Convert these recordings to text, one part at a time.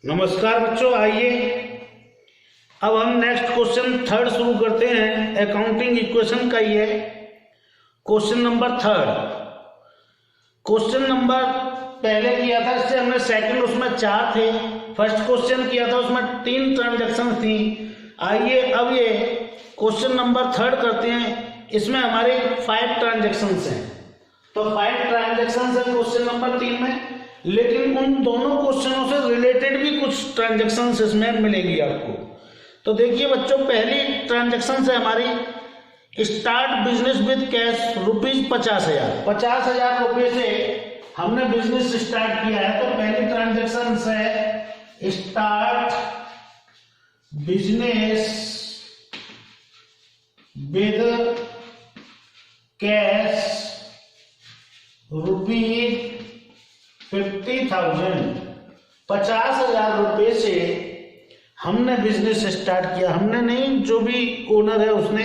नमस्कार बच्चों, आइए अब हम नेक्स्ट क्वेश्चन थर्ड शुरू करते हैं। अकाउंटिंग इक्वेशन का ही है question number third. Question number पहले किया था, इससे हमने सेकंड, उसमें 4 थे। फर्स्ट क्वेश्चन किया था, उसमें 3 ट्रांजैक्शन थी। आइए अब ये क्वेश्चन नंबर थर्ड करते हैं। इसमें हमारे 5 ट्रांजैक्शंस हैं, तो 5 ट्रांजैक्शंस है क्वेश्चन नंबर 3 में, लेकिन उन दोनों क्वेश्चनों से रिलेटेड भी कुछ ट्रांजैक्शंस इसमें मिलेंगी आपको। तो देखिए बच्चों, पहली ट्रांजैक्शन है हमारी स्टार्ट बिजनेस विद कैश ₹50,000। 50,000 रुपये से हमने बिजनेस स्टार्ट किया है। तो पहली ट्रांजैक्शन है स्टार्ट बिजनेस विद कैश ₹50,000। 50,000 रुपये से हमने बिजनेस स्टार्ट किया। हमने नहीं, जो भी ओनर है उसने।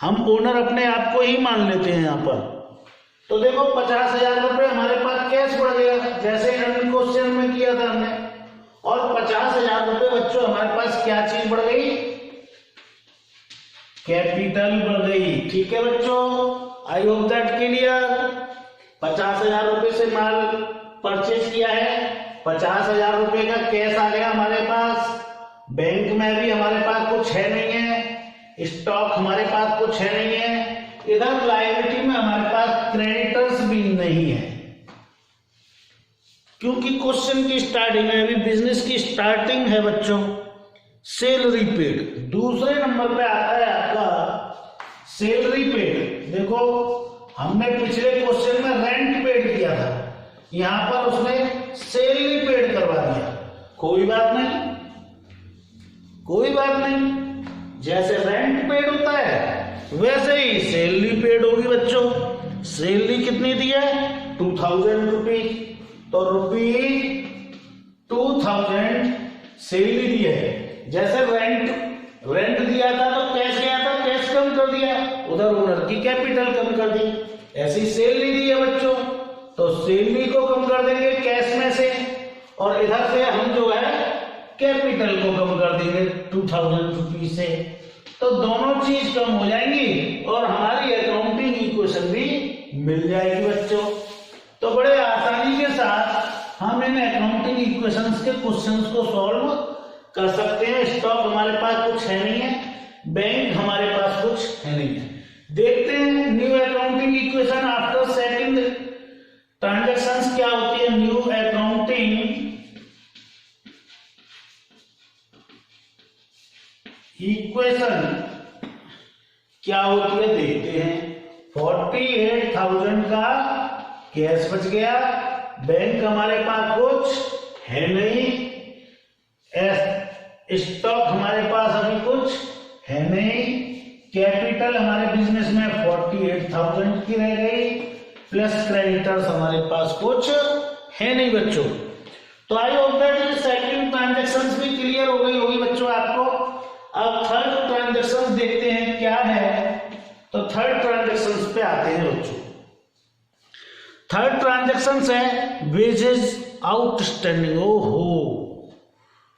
हम ओनर अपने आप को ही मान लेते हैं यहाँ पर। तो देखो 50,000 रुपये हमारे पास कैश बढ़ गया, जैसे अन्य क्वेश्चन में किया था हमने। और 50,000 रुपये बच्चों हमारे पास क्या चीज बढ़ गई? कैपिटल बढ़ गई। ठीक है बच्चों, आई होप दैट क्लियर। 50,000 रुपये से माल परचेज किया है, 50,000 रुपये का कैश आ गया हमारे पास। बैंक में भी हमारे पास कुछ है नहीं है, स्टॉक हमारे पास कुछ है नहीं है। इधर लायबिलिटी में हमारे पास क्रेडिटर्स भी नहीं है, क्योंकि क्वेश्चन की स्टार्टिंग है, अभी बिजनेस की स्टार्टिंग है बच्चों। सैलरी पेड दूसरे नंबर पे आता है आपका सैलरी पेड। देखो हमने पिछले क्वेश्चन में रेंट पेड किया था, यहां पर उसने सैलरी पेड करवा दिया। कोई बात नहीं, कोई बात नहीं, जैसे रेंट पेड होता है वैसे ही सैलरी पेड होगी बच्चों। सैलरी कितनी दी है? 2,000 रुपीज। तो ₹2,000 सैलरी दी है। जैसे रेंट दिया था तो कैश गया था, कैश कम कर दिया, उधर ओनर की कैपिटल कम कर दी। ऐसी सैलरी दी है बच्चों, तो सैलरी को कम कर देंगे कैश में से, और इधर से हम जो है कैपिटल को कम कर देंगे 2,000 रुपीज से। तो दोनों चीज कम हो जाएंगी और हमारी अकाउंटिंग इक्वेशन भी मिल जाएगी बच्चों। तो बड़े आसानी के साथ हम इन अकाउंटिंग इक्वेशंस के क्वेश्चंस को सॉल्व कर सकते हैं। स्टॉक हमारे पास कुछ है नहीं है, बैंक हमारे पास कुछ है नहीं है। देखते हैं new accounting equation after second transactions क्या होती है। न्यू अकाउंटिंग इक्वेशन क्या होती है देखते हैं। 48,000 का कैश बच गया, बैंक हमारे पास कुछ है नहीं, स्टॉक हमारे पास अभी कुछ है नहीं, कैपिटल हमारे बिजनेस में 48,000 की रह गई, प्लस क्रेडिटर्स हमारे पास कुछ है नहीं बच्चों। तो आई होप दैट ये सेकंड ट्रांजैक्शंस भी क्लियर हो गई होगी बच्चों आपको। अब थर्ड ट्रांजैक्शन देखते हैं क्या है। तो थर्ड ट्रांजैक्शन पे आते हैं बच्चों। थर्ड ट्रांजैक्शन है वेजेस आउटस्टैंडिंग। ओहो,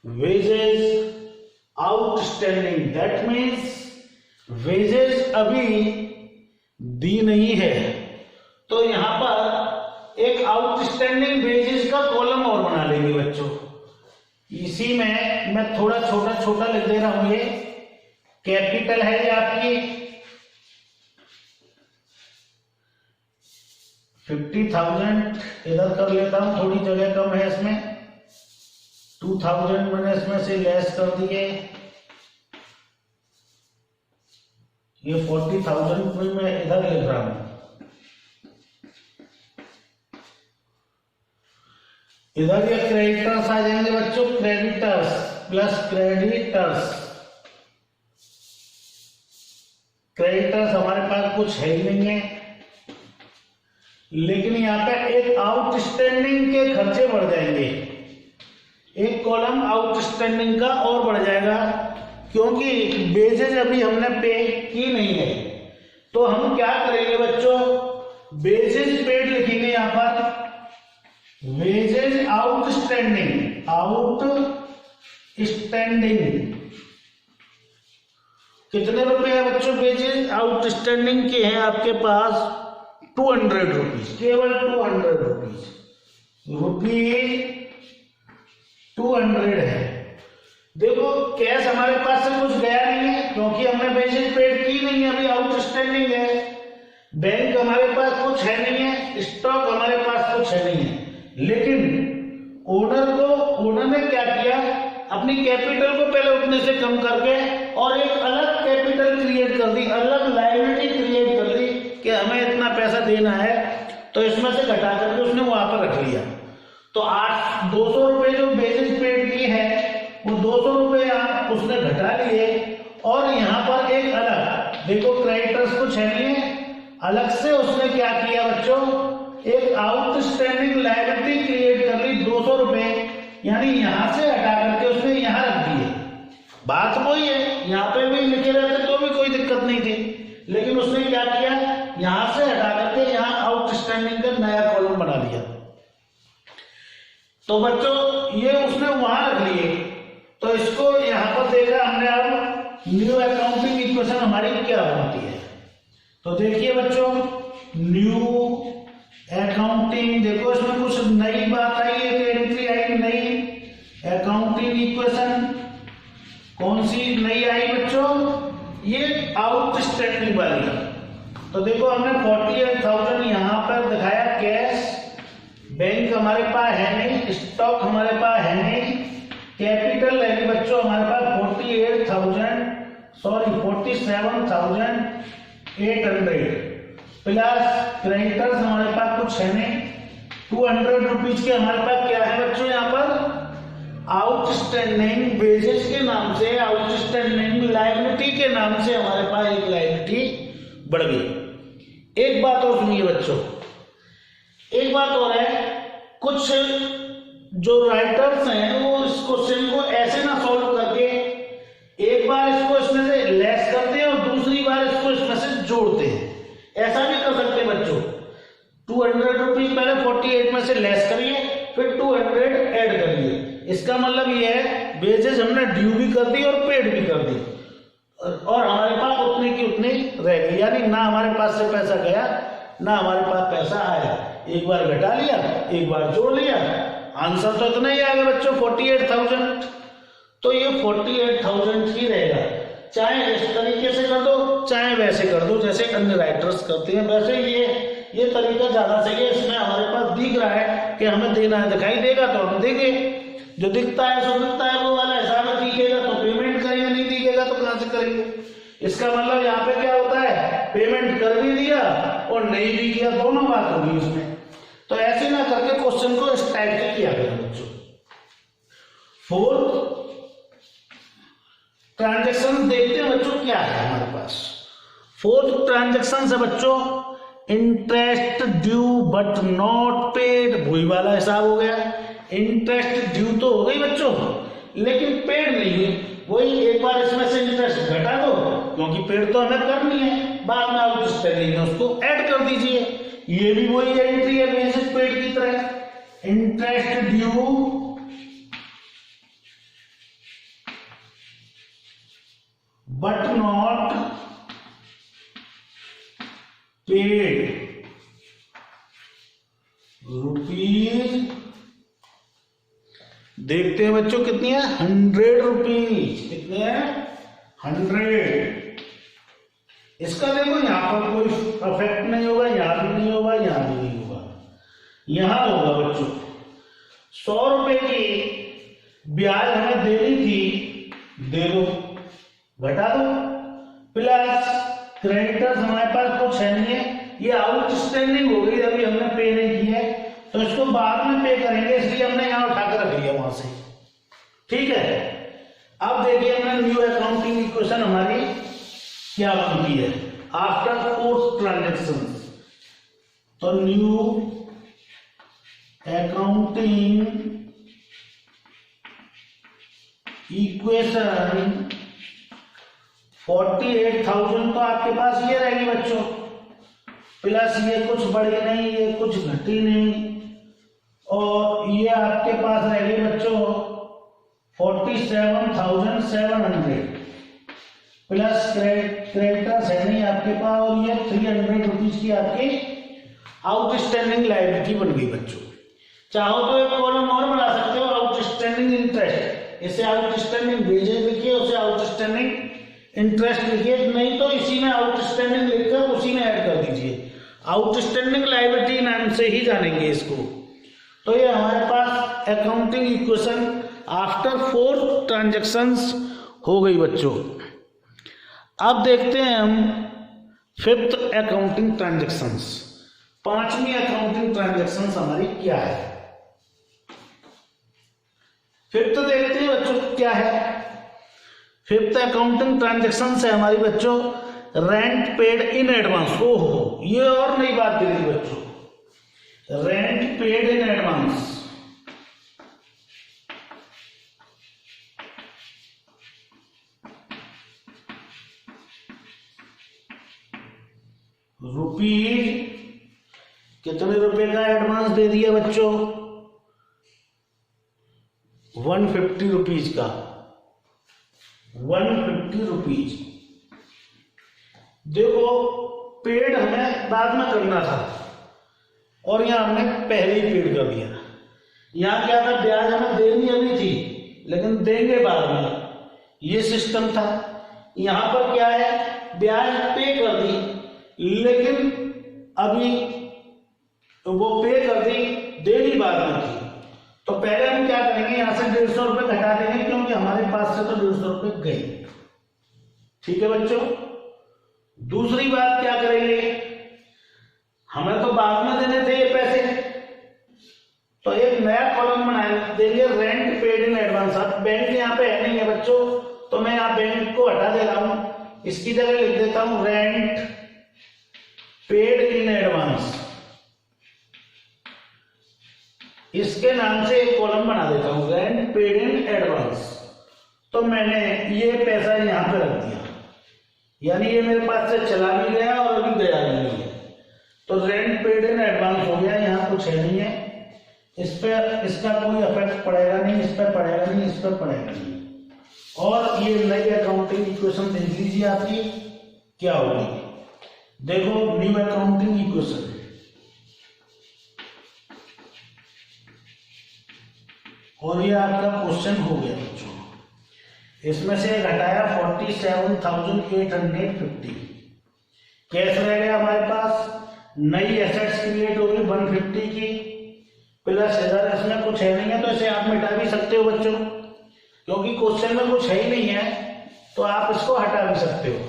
wages outstanding, that means wages अभी दी नहीं है। तो यहां पर एक आउटस्टैंडिंग वेजेस का कॉलम और बना लेंगे बच्चों। इसी में मैं थोड़ा छोटा छोटा लिख दे रहा हूं। ये कैपिटल है ये आपकी 50,000, इधर कर लेता हूं, थोड़ी जगह कम है इसमें। 2,000 मैंने इसमें से लेस कर दिए। ये 40,000 में मैं इधर लिख रहा हूं। इधर ये क्रेडिटर्स आ जाएंगे बच्चों, क्रेडिटर्स प्लस क्रेडिटर्स। क्रेडिटर्स हमारे पास कुछ है ही नहीं है, लेकिन यहां पे एक आउटस्टैंडिंग के खर्चे बढ़ जाएंगे। एक कॉलम आउटस्टैंडिंग का और बढ़ जाएगा, क्योंकि वेजेज अभी हमने पे की नहीं है। तो हम क्या करेंगे बच्चों, वेजेज पेड लिखेंगे यहां पर, वेजेज आउटस्टैंडिंग, आउटस्टैंडिंग स्टैंडिंग कितने रुपए है बच्चों? वेजेज आउटस्टैंडिंग के हैं आपके पास 200 रुपीज, केवल 200 रुपीज 200 है। देखो कैश हमारे पास से कुछ गया नहीं है क्योंकि हमने वेजेज पेड की नहीं है, अभी आउटस्टैंडिंग है। बैंक हमारे पास कुछ है नहीं है, स्टॉक हमारे पास कुछ है नहीं है, लेकिन ओनर ने क्या किया, अपनी कैपिटल को पहले उतने से कम करके और एक अलग कैपिटल क्रिएट कर दी, अलग लायबिलिटी क्रिएट कर दी कि हमें इतना पैसा देना है, तो इसमें से घटा करके उसने वहां पर रख लिया। तो 200 रुपए जो बेसिस पेड की है वो 200 रुपए उसने घटा लिए और यहाँ पर एक अलग, देखो क्रेडिटर्स कुछ है नहीं है, अलग से उसने क्या किया बच्चों, एक आउटस्टैंडिंग लायबिलिटी क्रिएट कर ली 200 रुपए, यानी यहां से हटा करके उसने यहां रख दिए। बात वही है, यहाँ पे भी लिखे रहते तो भी कोई दिक्कत नहीं थी, लेकिन उसने क्या किया, यहां से हटा करके यहां आउटस्टैंडिंग का नया कॉलम बना दिया। तो बच्चों ये उसने वहां रख लिए, तो इसको यहां पर देखा हमने, अब न्यू अकाउंटिंग इक्वेशन हमारी क्या बनती है। तो देखिए बच्चों, न्यू अकाउंटिंग, देखो इसमें कुछ नई बात आई है, एंट्री आई नई अकाउंटिंग इक्वेशन। कौन सी नई आई बच्चों? ये आउटस्टैंडिंग वाली। तो देखो हमने 48,000 यहाँ पर दिखाया कैश, बैंक हमारे पास है नहीं, स्टॉक हमारे पास है नहीं, कैपिटल है बच्चों हमारे पास 47,800 प्लस क्रेडिटर्स हमारे पास कुछ है नहीं, 200 रुपीज के हमारे पास क्या है बच्चों, यहाँ पर आउटस्टैंडिंग वेजेस के नाम से, आउटस्टैंडिंग लायबिलिटी के नाम से हमारे पास एक लायबिलिटी बढ़ गई। एक बात और सुनिए बच्चों, एक बात और है, कुछ जो राइटर्स हैं वो इस क्वेश्चन को ऐसे ना सॉल्व करके एक बार इसको इसमें से लेस करते हैं और दूसरी बार इसको इसमें से जोड़ते हैं, ऐसा भी कर सकते हैं बच्चों। 200 रुपीज पहले 48 में से लेस करिए, फिर 200 ऐड करिए। इसका मतलब ये है वेजेस हमने ड्यू भी कर दी और पेड भी कर दी, और हमारे पास उतने की उतनी रह गई, यानी ना हमारे पास से पैसा गया ना हमारे पास पैसा आया। एक बार घटा लिया, एक बार जोड़ लिया, आंसर तो इतना ही आएगा बच्चों 48,000। तो ये 48,000 ही रहेगा, चाहे इस तरीके से कर दो चाहे वैसे कर दो जैसे अन्य राइटर्स करते हैं। वैसे ये तरीका ज्यादा सही है, इसमें हमारे पास दिख रहा है कि हमें देना है, दिखाई देगा तो हम देंगे, जो दिखता है सो दिखता है, वो वाला हिसाब में दिखेगा तो पेमेंट करेंगे, नहीं दिखेगा तो कहां से करेंगे। इसका मतलब यहाँ पे क्या होता है, पेमेंट कर भी दिया और नहीं भी किया, दोनों बात होगी इसमें। तो ऐसे ना करके क्वेश्चन को इस टाइप से किया गया बच्चों। फोर्थ ट्रांजैक्शन देखते हैं बच्चों क्या है हमारे पास। फोर्थ ट्रांजैक्शन है बच्चों interest due but not paid, वही वाला हिसाब हो गया। इंटरेस्ट ड्यू तो हो गई बच्चों लेकिन पेड नहीं हुई, वही एक बार इसमें से इंटरेस्ट घटा दो क्योंकि पेड तो हमें करनी है, बाद में आउटस्टैंडिंग में उसको ऐड कर दीजिए। ये भी वही एंट्री है बेसिस पेड की तरह, interest due but not paid rupees. देखते हैं बच्चों कितनी है, 100 रुपीज। कितने हैं, 100। इसका देखो यहां पर कोई अफेक्ट नहीं होगा, यहां भी नहीं होगा, यहां भी नहीं होगा, यहां होगा बच्चों। 100 रुपए की ब्याज हमें देनी थी, दे दो, घटा दो, प्लस क्रेडिटर्स हमारे पास कुछ है नहीं है, ये आउटस्टैंडिंग हो गई, अभी हमने पे नहीं किया है तो इसको बाद में पे करेंगे, इसलिए हमने यहां उठाकर रख लिया वहां से। ठीक है, अब देखिए हमने न्यू अकाउंटिंग इक्वेशन हमारी क्या बनती है आफ्टर फोर्थ ट्रांजैक्शन। तो न्यू अकाउंटिंग इक्वेशन 48,000 तो आपके पास ये रहेगी बच्चों, प्लस ये कुछ बढ़ी नहीं, ये कुछ घटी नहीं, और ये आपके पास रहेगी बच्चों 47,700 प्लस क्रेडिटर्स है नहीं आपके पास, और ये 300 रुपीज की आपकी आउटस्टैंडिंग लायबिलिटी बन गई बच्चों। चाहो तो एक कॉलम और बना सकते हो, आउटस्टैंडिंग इंटरेस्ट, इसे आउटस्टैंडिंग वेजेस लिखिए, उसे आउटस्टैंडिंग इंटरेस्ट लिखिए, नहीं तो इसी में आउटस्टैंडिंग लिखकर उसी में ऐड कर दीजिए। आउटस्टैंडिंग लायबिलिटी नाम से ही जानेंगे इसको। तो ये हमारे पास अकाउंटिंग इक्वेशन आफ्टर 4 ट्रांजैक्शंस हो गई बच्चों। अब देखते हैं हम 5th अकाउंटिंग ट्रांजैक्शंस, 5वीं अकाउंटिंग ट्रांजैक्शंस हमारी क्या है। 5th देखते हैं बच्चों क्या है। 5th अकाउंटिंग ट्रांजैक्शंस है हमारी बच्चों रेंट पेड इन एडवांस। ओहो, ये और नई बात दे दी बच्चों, rent paid in advance. Rupees कितने रुपए का एडवांस दे दिया बच्चों, 150 रुपीज का, 150 रुपीज। देखो पेड हमें बाद में करना था और यहां हमने पहले ही पेड कर दिया। यहां क्या था, ब्याज हमें देनी अभी थी लेकिन देंगे बाद में, ये सिस्टम था। यहां पर क्या है, ब्याज पे कर दी लेकिन अभी तो वो पे कर दी, देनी बाद में थी। तो पहले हम क्या करेंगे, यहां से 150 रुपए घटा देंगे क्योंकि हमारे पास से तो 150 रुपए गए। ठीक है बच्चों। दूसरी बात क्या करेंगे, हमें तो बाद में देने थे ये पैसे, तो एक नया कॉलम बना देंगे रेंट पेड इन एडवांस। अब बैंक यहाँ पे है नहीं है बच्चों, तो मैं यहाँ बैंक को हटा दे रहा हूं, इसकी जगह लिख देता हूं रेंट पेड इन एडवांस। इसके नाम से एक कॉलम बना देता हूं रेंट पेड इन एडवांस। तो मैंने ये पैसा यहां पे रख दिया, यानी ये मेरे पास से चला भी गया और अभी गया भी नहीं है। तो रेंट पेड इन एडवांस हो गया, यहाँ कुछ है नहीं है, इस पे इसका कोई इफेक्ट पड़ेगा नहीं, इस पे पड़ेगा नहीं, इस पे पड़ेगा नहीं। और ये नई अकाउंटिंग इक्वेशन देख लीजिए आपकी क्या होगी। देखो न्यू अकाउंटिंग इक्वेशन, और ये आपका क्वेश्चन हो गया बच्चों। इसमें से घटाया 47,850, कैश रह गया हमारे पास, नई एसेट्स क्रिएट हो गई 150 की, प्लस 1000, इसमें कुछ है नहीं है तो इसे आप मिटा भी सकते हो बच्चों, क्योंकि क्वेश्चन में कुछ है ही नहीं है तो आप इसको हटा भी सकते हो,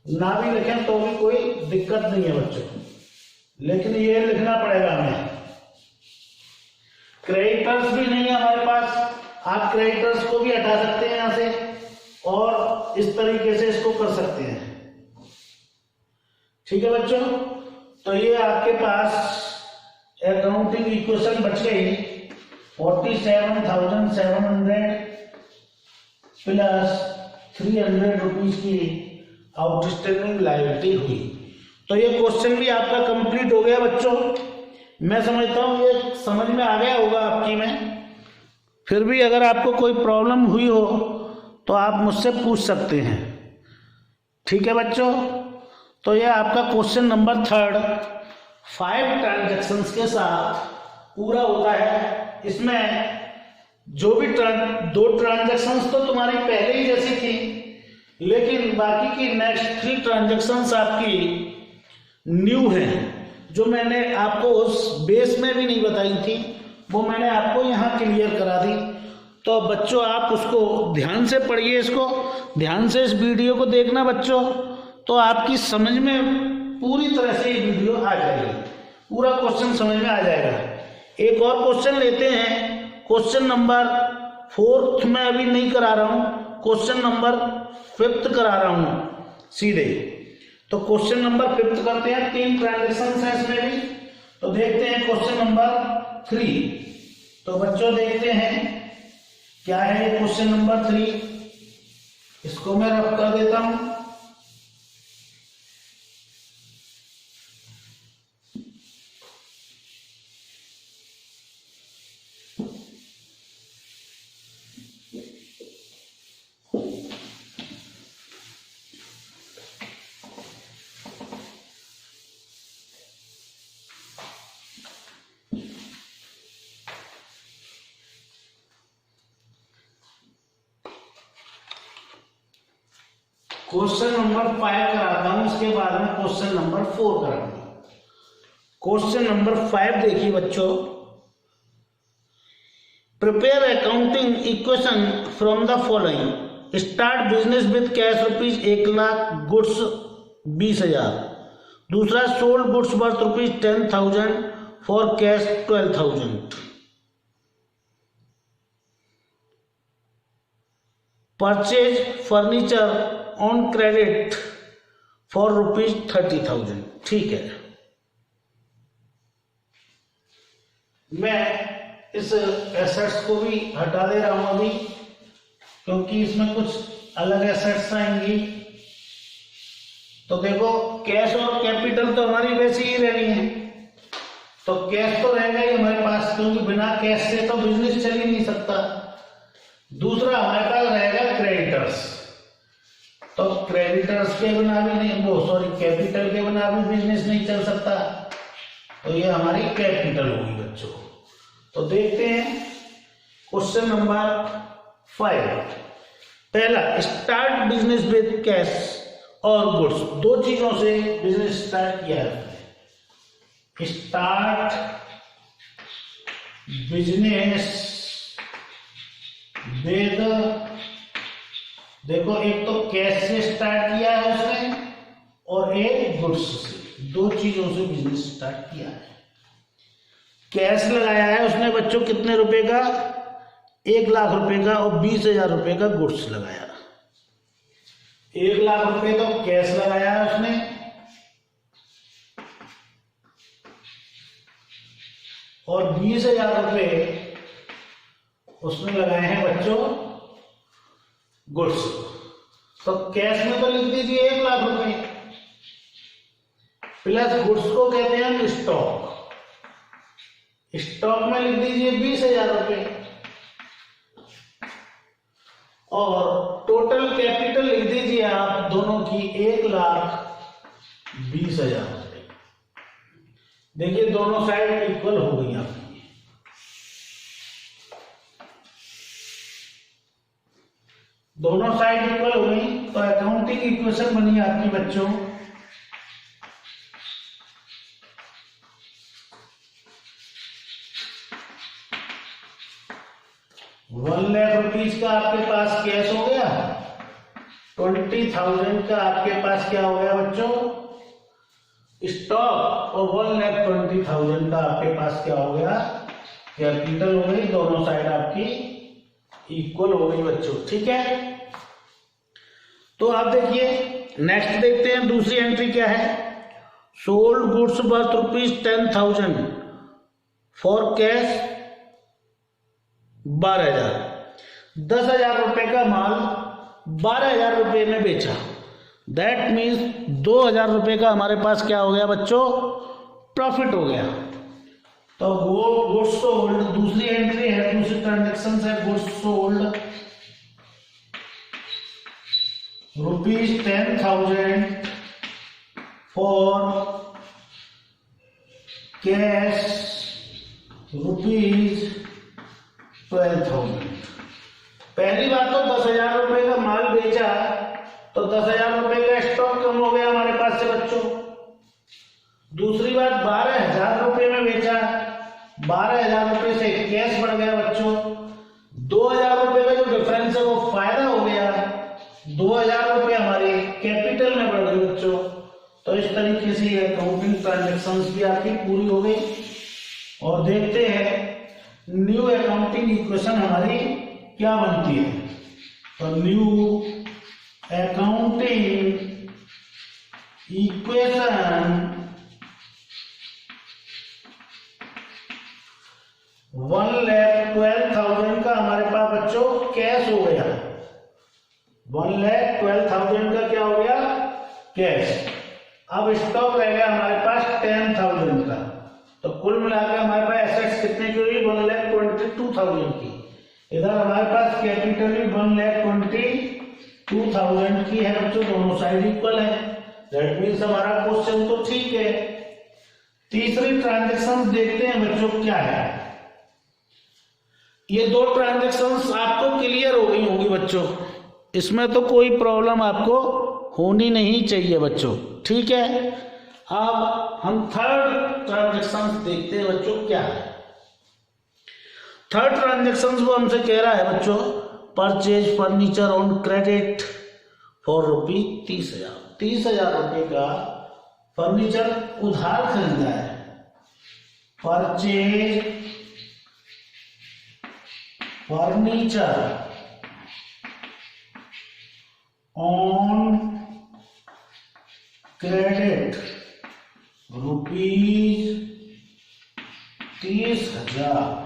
ना भी लिखें तो भी कोई दिक्कत नहीं है बच्चों, लेकिन ये लिखना पड़ेगा हमें। क्रेडिटर्स भी नहीं है हमारे पास, आप क्रेडिटर्स को भी हटा सकते हैं यहां से और इस तरीके से इसको कर सकते हैं। ठीक है बच्चों, तो ये आपके पास अकाउंटिंग इक्वेशन बच गई 47,700 प्लस 300 रुपीज की आउटस्टैंडिंग लायबिलिटी हुई। तो ये क्वेश्चन भी आपका कंप्लीट हो गया बच्चों। मैं समझता हूं ये समझ में आ गया होगा आपकी में। फिर भी अगर आपको कोई प्रॉब्लम हुई हो तो आप मुझसे पूछ सकते हैं। ठीक है बच्चों, तो ये आपका क्वेश्चन नंबर 3 5 ट्रांजैक्शंस के साथ पूरा होता है। इसमें जो भी 2 ट्रांजैक्शंस तो तुम्हारी पहले ही जैसी थी, लेकिन बाकी की नेक्स्ट 3 ट्रांजैक्शंस आपकी न्यू हैं, जो मैंने आपको उस बेस में भी नहीं बताई थी, वो मैंने आपको यहाँ क्लियर करा दी। तो बच्चों आप उसको ध्यान से पढ़िए, इसको ध्यान से इस वीडियो को देखना बच्चों, तो आपकी समझ में पूरी तरह से ये वीडियो आ जाएगी, पूरा क्वेश्चन समझ में आ जाएगा। एक और क्वेश्चन लेते हैं, क्वेश्चन नंबर 4 में अभी नहीं करा रहा हूं, क्वेश्चन नंबर 5 करा रहा हूं सीधे। तो क्वेश्चन नंबर 5 करते हैं, 3 ट्रांजैक्शंस हैं इसमें भी। तो देखते हैं क्वेश्चन नंबर 3। तो बच्चों देखते हैं क्या है क्वेश्चन नंबर 3, इसको मैं रफ कर देता हूं। क्वेश्चन नंबर 5 कराता हूं, उसके बाद में क्वेश्चन नंबर 4 कराऊंगा। क्वेश्चन नंबर 5 देखिए बच्चों, prepare accounting equation from the following. Start business with cash rupees 1,00,000, goods 20,000। दूसरा, sold goods worth rupees 10,000 for cash 12,000। Purchase furniture on credit for rupees 30,000। ठीक है, मैं इस एसेट्स को भी हटा दे रहा हूं अभी, क्योंकि इसमें कुछ अलग एसेट्स आएंगी। तो देखो, कैश और कैपिटल तो हमारी वैसी ही रहनी है, तो कैश तो रहेगा ही हमारे पास, क्योंकि बिना कैश से तो बिजनेस चल ही नहीं सकता। दूसरा हमारे पास रहेगा क्रेडिटर्स, तो क्रेडिटर्स के बिना भी नहीं, कैपिटल के बिना भी बिजनेस नहीं चल सकता, तो ये हमारी कैपिटल होगी बच्चों। तो देखते हैं क्वेश्चन नंबर 5। पहला, स्टार्ट बिजनेस विद कैश और गुड्स, दो चीजों से बिजनेस स्टार्ट किया है। स्टार्ट बिजनेस विद, देखो एक तो कैश से स्टार्ट किया है उसने और एक गुड्स से, दो चीजों से बिजनेस स्टार्ट किया है। कैश लगाया है उसने बच्चों कितने रुपए का, 1,00,000 रुपए का, और 20,000 रुपए का गुड्स लगाया। 1,00,000 रुपए तो कैश लगाया है उसने, और 20,000 रुपए उसने लगाए हैं बच्चों गुड्स। तो कैश में तो लिख दीजिए 1,00,000 रुपए, प्लस गुड्स को कहते हैं हम स्टॉक, स्टॉक में लिख दीजिए 20,000 रुपए, और टोटल कैपिटल लिख दीजिए आप दोनों की 1,20,000 रुपए। देखिए दोनों साइड इक्वल हो गई आपकी, दोनों साइड इक्वल हो गई, तो अकाउंटिंग इक्वेशन बनी आपकी बच्चों 1,00,000 रुपीज का आपके पास कैश हो गया, 20,000 का आपके पास क्या हो गया बच्चों, स्टॉक, और 1,20,000 का आपके पास क्या हो गया, कैपिटल हो गई। दोनों साइड आपकी इक्वल हो गई बच्चों। ठीक है, तो आप देखिए नेक्स्ट देखते हैं, दूसरी एंट्री क्या है। Sold goods worth rupees 10,000 for cash 12,000। 10,000 रुपए का माल 12,000 रुपए में बेचा, दैट मीन्स 2,000 रुपए का हमारे पास क्या हो गया बच्चों, प्रॉफिट हो गया। तो वो गुड्स सोल्ड, दूसरी एंट्री है, दूसरी ट्रांजेक्शन है, goods sold rupees 10,000 for cash rupees 12,000। पहली बात तो 10,000 रुपए का माल बेचा, तो 10,000 रुपए का स्टॉक कम हो गया हमारे पास से बच्चों। दूसरी बात 12,000 रुपए में बेचा, 12,000 रुपए से कैश बढ़ गया बच्चों। 2,000 रुपए का जो डिफरेंस है वो फायदा हो गया, 2,000 रुपए हमारे कैपिटल में बढ़ गए बच्चों। तो इस तरीके से ये अकाउंटिंग ट्रांजेक्शंस भी आपकी पूरी हो गई। और देखते हैं न्यू अकाउंटिंग इक्वेशन हमारी क्या बनती है। तो न्यू अकाउंटिंग इक्वेशन 1,12,000 का हमारे पास बच्चों कैश हो गया, 1,12,000 का क्या हो गया, कैश। अब स्टॉक रह गया हमारे पास 10,000 का। तो कुल मिलाकर हमारे पास एसेट्स कितने की हुई, 1,22,000 की। इधर हमारे पास कैपिटल भी 1,22,000 की है बच्चों, दोनों साइड इक्वल है। दैट मीन्स हमारा क्वेश्चन तो ठीक है। तीसरी ट्रांजेक्शन देखते हैं बच्चों क्या है। ये दो ट्रांजेक्शंस आपको क्लियर हो गई होंगी बच्चों, इसमें तो कोई प्रॉब्लम आपको होनी नहीं चाहिए बच्चों, ठीक है। अब हम थर्ड ट्रांजैक्शन देखते हैं बच्चों क्या है। थर्ड ट्रांजैक्शन वो हमसे कह रहा है बच्चों, purchase furniture on credit for ₹30,000। 30,000 रुपये का फर्नीचर उधार खरीदा है। Purchase furniture on credit ₹30,000।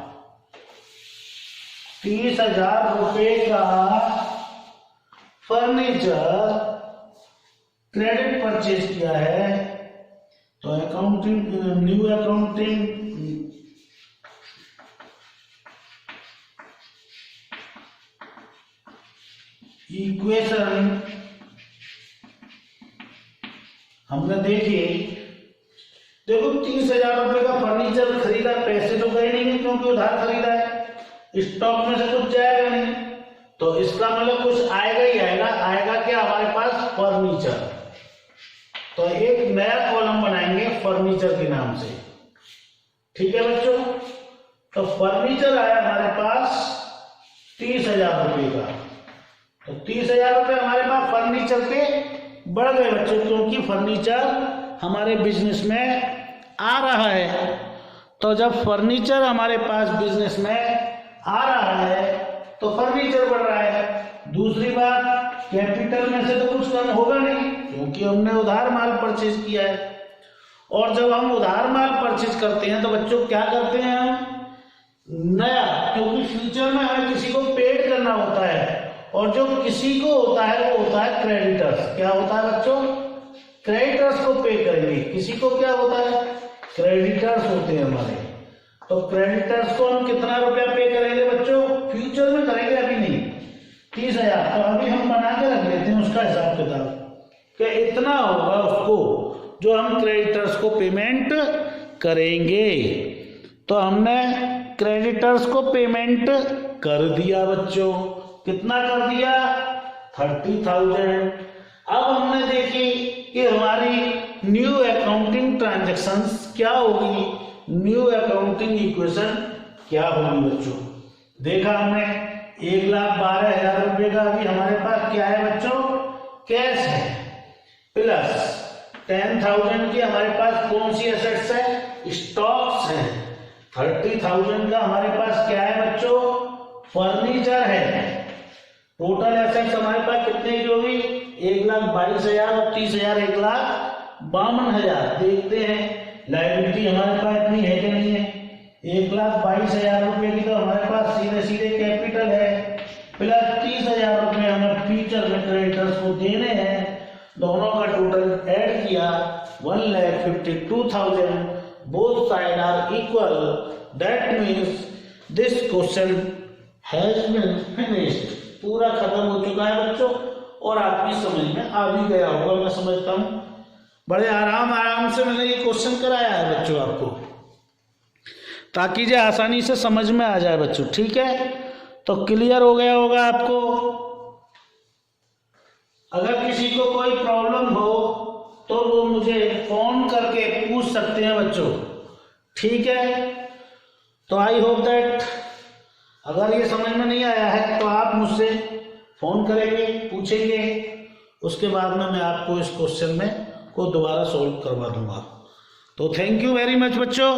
30,000 रुपये का फर्नीचर क्रेडिट परचेज किया है। तो अकाउंटिंग, न्यू अकाउंटिंग इक्वेशन हमने देखी। देखो 30,000 रुपये का फर्नीचर खरीदा, पैसे तो गए नहीं क्योंकि उधार खरीदा है, स्टॉक में से कुछ जाएगा नहीं, तो इसका मतलब कुछ आएगा ही आएगा। आएगा क्या हमारे पास? फर्नीचर। तो एक नया कॉलम बनाएंगे फर्नीचर के नाम से, ठीक है बच्चों। तो फर्नीचर आया हमारे पास 30,000 रुपये का। तो 30,000 रुपये हमारे पास फर्नीचर पे बढ़ गए बच्चों, क्योंकि फर्नीचर हमारे बिजनेस में आ रहा है। तो जब फर्नीचर हमारे पास बिजनेस में आ रहा है तो फर्नीचर बढ़ रहा है। दूसरी बात, कैपिटल में से तो कुछ कम होगा नहीं क्योंकि हमने उधार माल परचेज किया है। और जब हम उधार माल परचेज करते हैं तो बच्चों क्या करते हैं हम? नया, क्योंकि फ्यूचर में हमें किसी को पेड करना होता है, और जो किसी को होता है वो होता है क्रेडिटर्स। क्या होता है बच्चों? क्रेडिटर्स को पे करेंगे। किसी को क्या होता है? क्रेडिटर्स होते हैं हमारे। तो क्रेडिटर्स को हम कितना रुपया पे करेंगे बच्चों? फ्यूचर में करेंगे, अभी नहीं। 30,000। तो अभी हम बना के रख लेते हैं उसका हिसाब किताब कि इतना होगा उसको जो हम क्रेडिटर्स को पेमेंट करेंगे। तो हमने क्रेडिटर्स को पेमेंट कर दिया बच्चों। कितना कर दिया? 30,000। अब हमने देखी कि हमारी न्यू अकाउंटिंग ट्रांजैक्शंस क्या होगी, न्यू अकाउंटिंग इक्वेशन क्या होगी बच्चों। देखा हमने 1,12,000 रुपये का अभी हमारे पास क्या है बच्चों? कैश है, प्लस 10,000 की हमारे पास कौन सी एसेट्स है? स्टॉक्स है। 30,000 का हमारे पास क्या है बच्चों? फर्नीचर है। टोटल एसेट्स हमारे पास कितने की होगी? 1,22,000 और 30,000 1,52,000। देखते हैं लायबिलिटी हमारे पास इतनी है कि नहीं है। 1,22,000 रुपये की तो हमारे पास सीधे सीधे कैपिटल है, प्लस 30,000 रुपये हमें फ्यूचर में क्रेडिटर्स को देने हैं। दोनों का टोटल ऐड किया 1,52,000। Both side are equal. That means this question has been finished. पूरा खत्म हो चुका है बच्चों, और आपकी समझ में आ भी गया होगा, मैं समझता हूँ। बड़े आराम से मैंने ये क्वेश्चन कराया है बच्चों आपको, ताकि जो आसानी से समझ में आ जाए बच्चों, ठीक है। तो क्लियर हो गया होगा आपको। अगर किसी को कोई प्रॉब्लम हो तो वो मुझे फोन करके पूछ सकते हैं बच्चों, ठीक है। तो आई होप दैट अगर ये समझ में नहीं आया है तो आप मुझसे फोन करेंगे, पूछेंगे, उसके बाद में मैं आपको इस क्वेश्चन में को दोबारा सॉल्व करवा दूंगा। तो थैंक यू वेरी मच बच्चों।